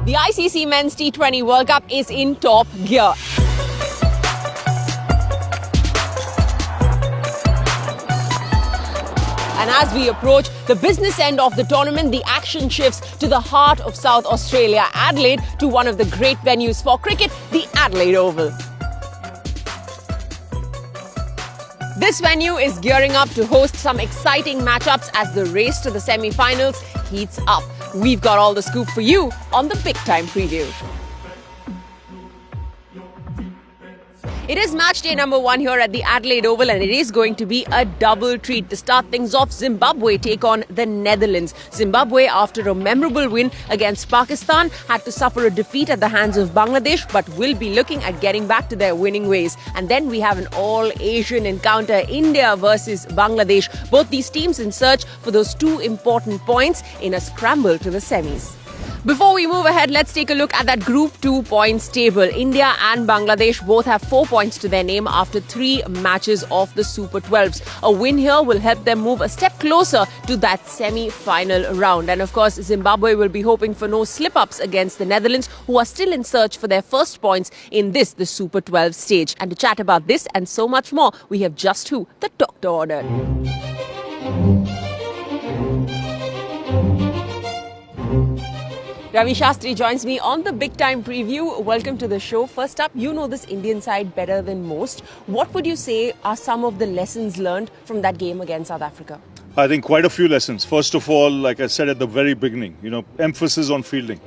The ICC Men's T20 World Cup is in top gear. And as we approach the business end of the tournament, the action shifts to the heart of South Australia, Adelaide, to one of the great venues for cricket, the Adelaide Oval. This venue is gearing up to host some exciting matchups as the race to the semi-finals heats up. We've got all the scoop for you on the Big Time Preview. It is match day number 1 here at the Adelaide Oval, and it is going to be a double treat. To start things off, Zimbabwe take on the Netherlands. Zimbabwe, after a memorable win against Pakistan, had to suffer a defeat at the hands of Bangladesh, but will be looking at getting back to their winning ways. And then we have an all-Asian encounter, India versus Bangladesh. Both these teams in search for those 2 important points in a scramble to the semis. Before we move ahead, let's take a look at that Group 2 points table. India and Bangladesh both have 4 points to their name after 3 matches of the Super 12s. A win here will help them move a step closer to that semi-final round. And of course, Zimbabwe will be hoping for no slip-ups against the Netherlands, who are still in search for their first points in the Super 12 stage. And to chat about this and so much more, we have just who the doctor ordered. Ravi Shastri joins me on the Big Time Preview. Welcome to the show. First up, you know this Indian side better than most. What would you say are some of the lessons learned from that game against South Africa? I think quite a few lessons. First of all, like I said at the very beginning, emphasis on fielding.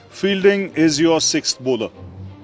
Fielding is your 6th bowler.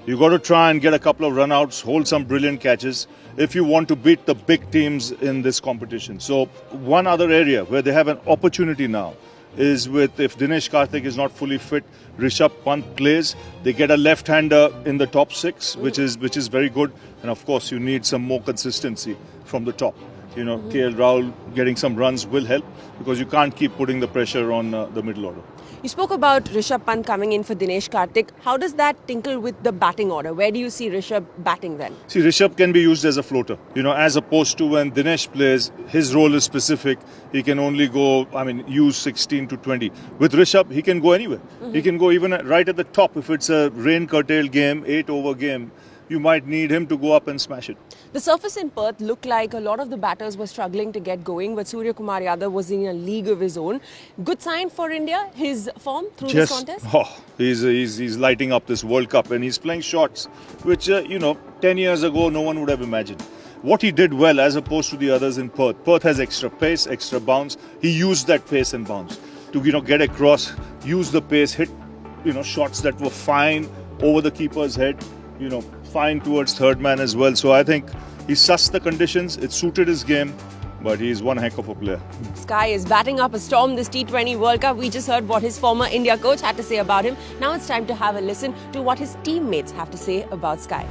You got to try and get a couple of run-outs, hold some brilliant catches if you want to beat the big teams in this competition. So one other area where they have an opportunity now is with, if Dinesh Karthik is not fully fit, Rishabh Pant plays. They get a left-hander in the top 6, which is very good. And of course, you need some more consistency from the top. KL Rahul getting some runs will help, because you can't keep putting the pressure on the middle order. You spoke about Rishabh Pant coming in for Dinesh Karthik. How does that tinkle with the batting order? Where do you see Rishabh batting then? See, Rishabh can be used as a floater. As opposed to when Dinesh plays, his role is specific. He can only go, use 16 to 20. With Rishabh, he can go anywhere. He can go even right at the top. If it's a rain-curtailed game, 8-over game, you might need him to go up and smash it. The surface in Perth looked like a lot of the batters were struggling to get going, but Surya Kumar Yadav was in a league of his own. Good sign for India, his form through this contest? He's lighting up this World Cup, and he's playing shots which, 10 years ago, no one would have imagined. What he did well as opposed to the others in Perth. Perth has extra pace, extra bounce. He used that pace and bounce to, get across, use the pace, hit, shots that were fine over the keeper's head, fine towards third man as well. So I think he sussed the conditions, it suited his game, but he's one heck of a player. Sky is batting up a storm this T20 World Cup. We just heard what his former India coach had to say about him. Now it's time to have a listen to what his teammates have to say about Sky.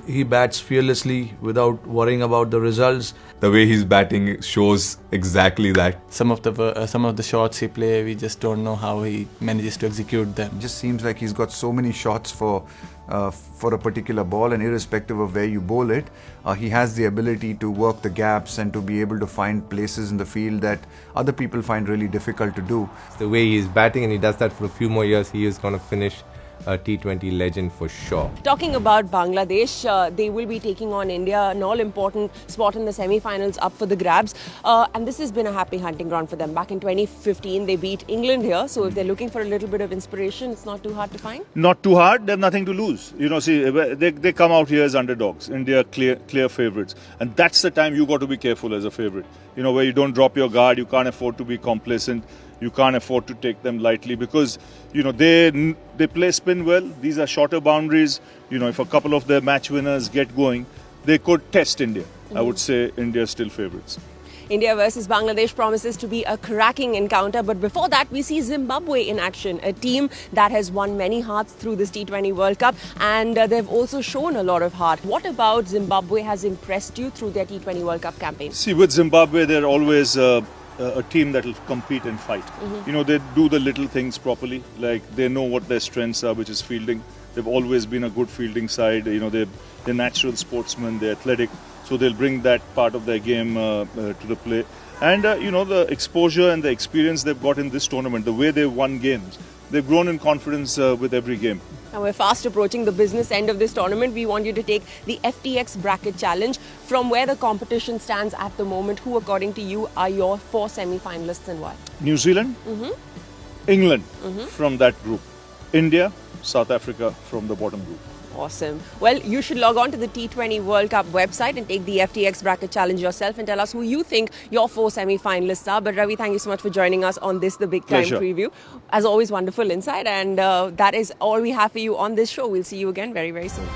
He bats fearlessly without worrying about the results. The way he's batting shows exactly that. Some of the shots he plays, we just don't know how he manages to execute them. It just seems like he's got so many shots for a particular ball, and irrespective of where you bowl it, he has the ability to work the gaps and to be able to find places in the field that other people find really difficult to do. The way he's batting, and he does that for a few more years, he is going to finish a T20 legend for sure. Talking about Bangladesh, they will be taking on India, an all-important spot in the semi-finals up for the grabs. And this has been a happy hunting ground for them. Back in 2015, they beat England here. So if they're looking for a little bit of inspiration, it's not too hard to find. Not too hard. They have nothing to lose. They come out here as underdogs. India clear favourites. And that's the time you got to be careful as a favourite. Where you don't drop your guard. You can't afford to be complacent. You can't afford to take them lightly, because they play spin well. These are shorter boundaries. If a couple of their match winners get going, they could test India. I would say India is still favourites. India versus Bangladesh promises to be a cracking encounter. But before that, we see Zimbabwe in action, a team that has won many hearts through this T20 World Cup. And they've also shown a lot of heart. What about Zimbabwe has impressed you through their T20 World Cup campaign? See, with Zimbabwe, they're always a team that will compete and fight. They do the little things properly. Like, they know what their strengths are, which is fielding. They've always been a good fielding side. They're natural sportsmen, they're athletic. So they'll bring that part of their game to the play. And, the exposure and the experience they've got in this tournament, the way they've won games, they've grown in confidence with every game. Now we're fast approaching the business end of this tournament. We want you to take the FTX Bracket Challenge. From where the competition stands at the moment, who according to you are your 4 semi-finalists and why? New Zealand, England from that group, India, South Africa from the bottom group. Awesome. Well, you should log on to the T20 World Cup website and take the FTX Bracket Challenge yourself and tell us who you think your 4 semi-finalists are. But Ravi, thank you so much for joining us on this, the Big Time Pleasure. preview. As always, wonderful insight. And that is all we have for you on this show. We'll see you again very, very soon.